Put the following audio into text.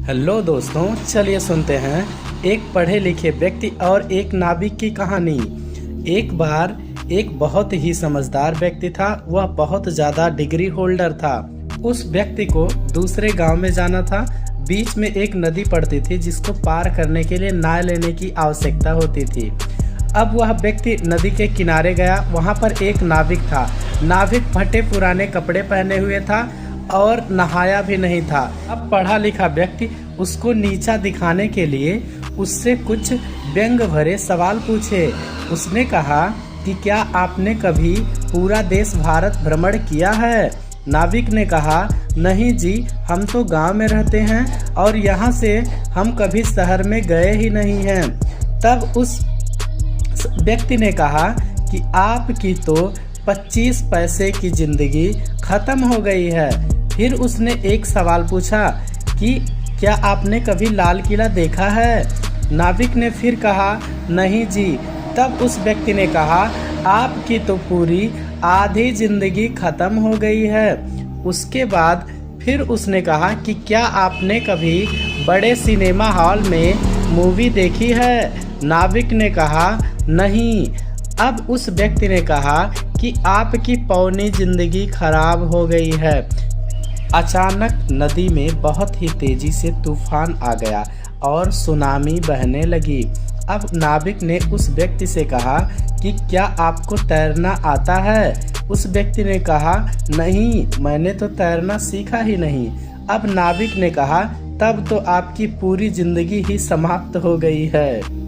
Hello दोस्तों, चलिए सुनते हैं एक पढ़े लिखे व्यक्ति और एक नाविक की कहानी। एक बार एक बहुत ही समझदार व्यक्ति था। वह बहुत ज़्यादा डिग्री होल्डर था। उस व्यक्ति को दूसरे गांव में जाना था। बीच में एक नदी पड़ती थी जिसको पार करने के लिए नाव लेने की आवश्यकता होती थी। अब वह व्यक्ति नदी के किनारे गया। वहाँ पर एक नाविक था। नाविक फटे पुराने कपड़े पहने हुए था और नहाया भी नहीं था। अब पढ़ा लिखा व्यक्ति उसको नीचा दिखाने के लिए उससे कुछ व्यंग भरे सवाल पूछे। उसने कहा कि क्या आपने कभी पूरा देश भारत भ्रमण किया है? नाविक ने कहा, नहीं जी, हम तो गांव में रहते हैं और यहाँ से हम कभी शहर में गए ही नहीं हैं। तब उस व्यक्ति ने कहा कि आपकी तो 25 पैसे की जिंदगी खत्म हो गई है। फिर उसने एक सवाल पूछा कि क्या आपने कभी लाल किला देखा है? नाविक ने फिर कहा, नहीं जी। तब उस व्यक्ति ने कहा, आपकी तो पूरी आधी जिंदगी खत्म हो गई है। उसके बाद फिर उसने कहा कि क्या आपने कभी बड़े सिनेमा हॉल में मूवी देखी है? नाविक ने कहा, नहीं। अब उस व्यक्ति ने कहा कि आपकी पौनी जिंदगी खराब हो गई है। अचानक नदी में बहुत ही तेजी से तूफान आ गया और सुनामी बहने लगी। अब नाविक ने उस व्यक्ति से कहा कि क्या आपको तैरना आता है? उस व्यक्ति ने कहा, नहीं, मैंने तो तैरना सीखा ही नहीं। अब नाविक ने कहा, तब तो आपकी पूरी जिंदगी ही समाप्त हो गई है।